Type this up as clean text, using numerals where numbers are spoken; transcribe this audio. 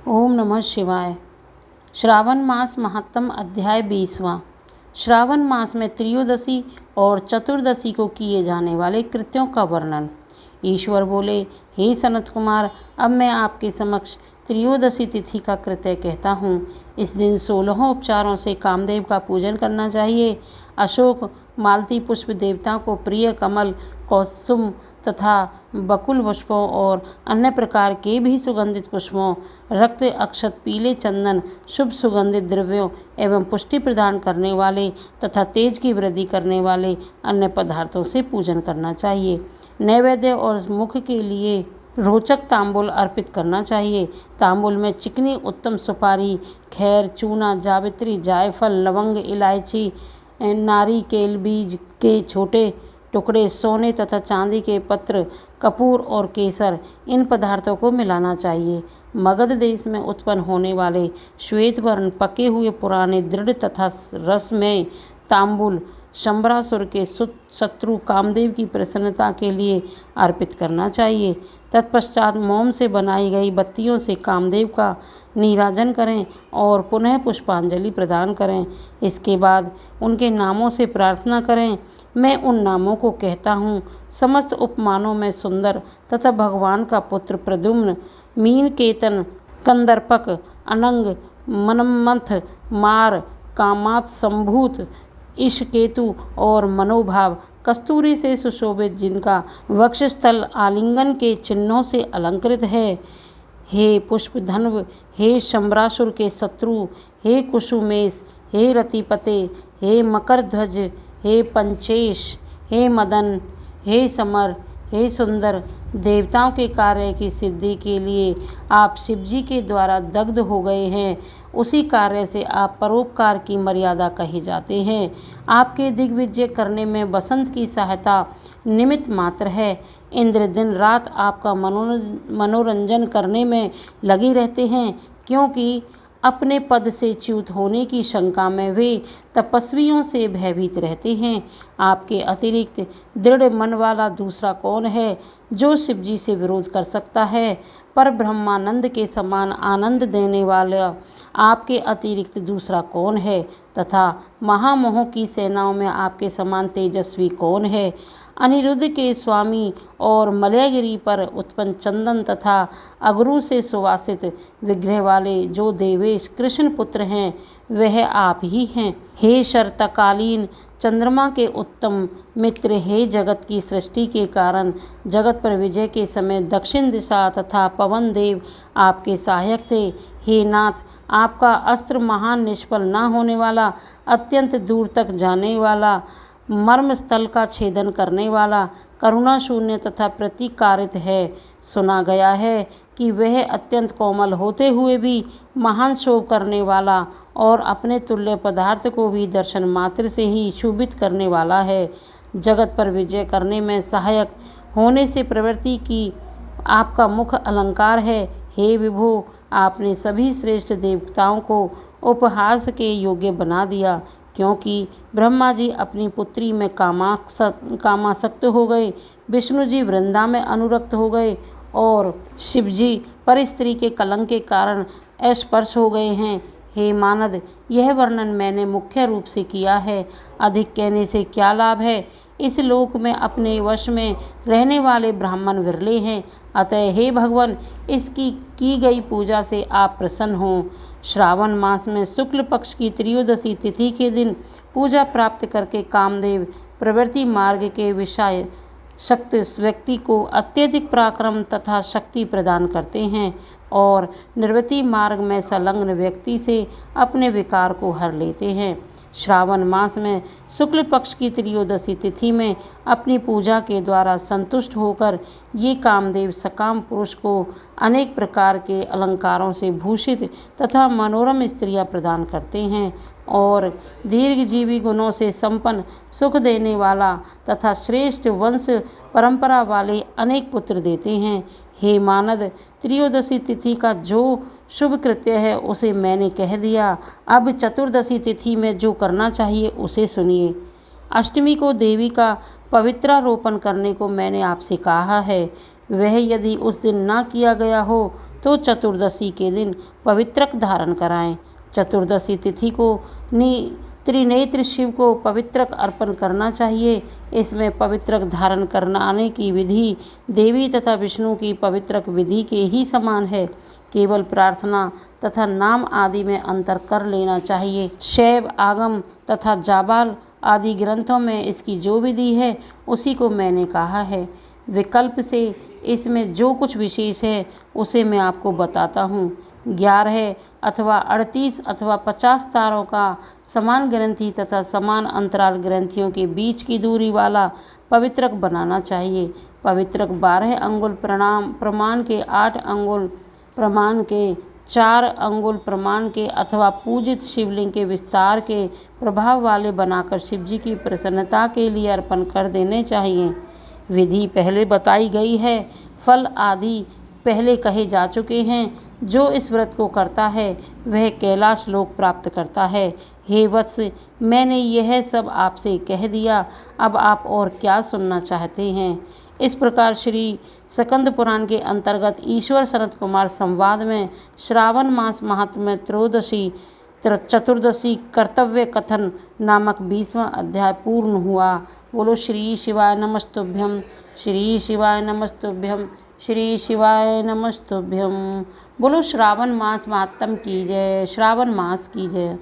ओम नमः शिवाय। श्रावण मास महात्म अध्याय 20वां। श्रावण मास में त्रयोदशी और चतुर्दशी को किए जाने वाले कृत्यों का वर्णन। ईश्वर बोले, हे सनत कुमार, अब मैं आपके समक्ष त्रयोदशी तिथि का कृत्य कहता हूँ। इस दिन 16 उपचारों से कामदेव का पूजन करना चाहिए। अशोक, मालती पुष्प देवताओं को प्रिय, कमल, कौसुम तथा बकुल पुष्पों और अन्य प्रकार के भी सुगंधित पुष्पों, रक्त, अक्षत, पीले चंदन, शुभ सुगंधित द्रव्यों एवं पुष्टि प्रदान करने वाले तथा तेज की वृद्धि करने वाले अन्य पदार्थों से पूजन करना चाहिए। नैवेद्य और मुख के लिए रोचक तांबूल अर्पित करना चाहिए। तांबूल में चिकनी उत्तम सुपारी, खैर, चूना, जावित्री, जायफल, लवंग, इलायची, नारिकेल बीज के छोटे टुकड़े, सोने तथा चांदी के पत्र, कपूर और केसर, इन पदार्थों को मिलाना चाहिए। मगध देश में उत्पन्न होने वाले श्वेत वर्ण पके हुए पुराने दृढ़ तथा रसमय तांबूल शंबरासुर के शत्रु कामदेव की प्रसन्नता के लिए अर्पित करना चाहिए। तत्पश्चात मोम से बनाई गई बत्तियों से कामदेव का नीराजन करें और पुनः पुष्पांजलि प्रदान करें। इसके बाद उनके नामों से प्रार्थना करें। मैं उन नामों को कहता हूँ। समस्त उपमानों में सुंदर तथा भगवान का पुत्र प्रद्युम्न, मीनकेतन, कंदर्पक, अनंग, मनमंथ, मार, कामात संभूत, ईशकेतु और मनोभाव, कस्तूरी से सुशोभित, जिनका वक्षस्थल आलिंगन के चिन्हों से अलंकृत है। हे पुष्पधन्व, हे शंबरासुर के शत्रु, हे कुसुमेश, हे रतिपते, हे मकरध्वज, हे पंचेश, हे मदन, हे समर, हे सुंदर, देवताओं के कार्य की सिद्धि के लिए आप शिवजी के द्वारा दग्ध हो गए हैं। उसी कार्य से आप परोपकार की मर्यादा कहे जाते हैं। आपके दिग्विजय करने में बसंत की सहायता निमित्त मात्र है। इंद्र दिन रात आपका मनोरंजन करने में लगे रहते हैं, क्योंकि अपने पद से च्युत होने की शंका में वे तपस्वियों से भयभीत रहते हैं। आपके अतिरिक्त दृढ़ मन वाला दूसरा कौन है जो शिवजी से विरोध कर सकता है? पर ब्रह्मानंद के समान आनंद देने वाला आपके अतिरिक्त दूसरा कौन है? तथा महामोह की सेनाओं में आपके समान तेजस्वी कौन है? अनिरुद्ध के स्वामी और मलयगिरी पर उत्पन्न चंदन तथा अगरू से सुवासित विग्रह वाले जो देवेश कृष्ण पुत्र हैं, वह आप ही हैं। हे शरतकालीन चंद्रमा के उत्तम मित्र, हे जगत की सृष्टि के कारण, जगत पर विजय के समय दक्षिण दिशा तथा पवन देव आपके सहायक थे। हे नाथ, आपका अस्त्र महान, निष्फल न होने वाला, अत्यंत दूर तक जाने वाला, मर्म स्थल का छेदन करने वाला, करुणा शून्य तथा प्रतिकारित है। सुना गया है कि वह अत्यंत कोमल होते हुए भी महान शोभ करने वाला और अपने तुल्य पदार्थ को भी दर्शन मात्र से ही क्षुभित करने वाला है। जगत पर विजय करने में सहायक होने से प्रवृत्ति की आपका मुख अलंकार है। हे विभो, आपने सभी श्रेष्ठ देवताओं को उपहास के योग्य बना दिया, क्योंकि ब्रह्मा जी अपनी पुत्री में कामासक्त हो गए, विष्णु जी वृंदा में अनुरक्त हो गए और शिवजी पर स्त्री के कलंक के कारण अस्पर्श हो गए हैं। हे मानद, यह वर्णन मैंने मुख्य रूप से किया है, अधिक कहने से क्या लाभ है? इस लोक में अपने वश में रहने वाले ब्राह्मण विरले हैं। अतः हे भगवान, इसकी की गई पूजा से आप प्रसन्न हों। श्रावण मास में शुक्ल पक्ष की त्रयोदशी तिथि के दिन पूजा प्राप्त करके कामदेव प्रवृत्ति मार्ग के विषय शक्ति व्यक्ति को अत्यधिक पराक्रम तथा शक्ति प्रदान करते हैं और निवृत्ति मार्ग में संलग्न व्यक्ति से अपने विकार को हर लेते हैं। श्रावण मास में शुक्ल पक्ष की त्रयोदशी तिथि में अपनी पूजा के द्वारा संतुष्ट होकर ये कामदेव सकाम पुरुष को अनेक प्रकार के अलंकारों से भूषित तथा मनोरम स्त्रियां प्रदान करते हैं और दीर्घजीवी गुणों से संपन्न, सुख देने वाला तथा श्रेष्ठ वंश परंपरा वाले अनेक पुत्र देते हैं। हे मानद, त्रयोदशी तिथि का जो शुभ कृत्य है उसे मैंने कह दिया। अब चतुर्दशी तिथि में जो करना चाहिए उसे सुनिए। अष्टमी को देवी का पवित्रारोपण करने को मैंने आपसे कहा है। वह यदि उस दिन ना किया गया हो तो चतुर्दशी के दिन पवित्रक धारण कराएं। चतुर्दशी तिथि को त्रिनेत्र शिव को पवित्रक अर्पण करना चाहिए। इसमें पवित्रक धारण कराने की विधि देवी तथा विष्णु की पवित्रक विधि के ही समान है। केवल प्रार्थना तथा नाम आदि में अंतर कर लेना चाहिए। शैव, आगम तथा जाबाल आदि ग्रंथों में इसकी जो विधि है उसी को मैंने कहा है। विकल्प से इसमें जो कुछ विशेष है उसे मैं आपको बताता हूँ। 11 अथवा 38 अथवा 50 तारों का समान ग्रंथि तथा समान अंतराल ग्रंथियों के बीच की दूरी वाला पवित्रक बनाना चाहिए। पवित्रक 12 अंगुल प्रमाण के, 8 अंगुल प्रमाण के, 4 अंगुल प्रमाण के अथवा पूजित शिवलिंग के विस्तार के प्रभाव वाले बनाकर शिवजी की प्रसन्नता के लिए अर्पण कर देने चाहिए। विधि पहले बताई गई है, फल आदि पहले कहे जा चुके हैं। जो इस व्रत को करता है वह कैलाश लोक प्राप्त करता है। हे वत्स, मैंने यह सब आपसे कह दिया, अब आप और क्या सुनना चाहते हैं। इस प्रकार श्री स्कंद पुराण के अंतर्गत ईश्वर सनत कुमार संवाद में श्रावण मास महात्म्य त्रयोदशी चतुर्दशी कर्तव्य कथन नामक 20वां अध्याय पूर्ण हुआ। बोलो श्री शिवाय नमस्तुभ्यम, श्री शिवाय नमस्तुभ्यम, श्री शिवाय नमस्तुभ्यम। बोलो श्रावण मास महात्म की जय, श्रावण मास की जय।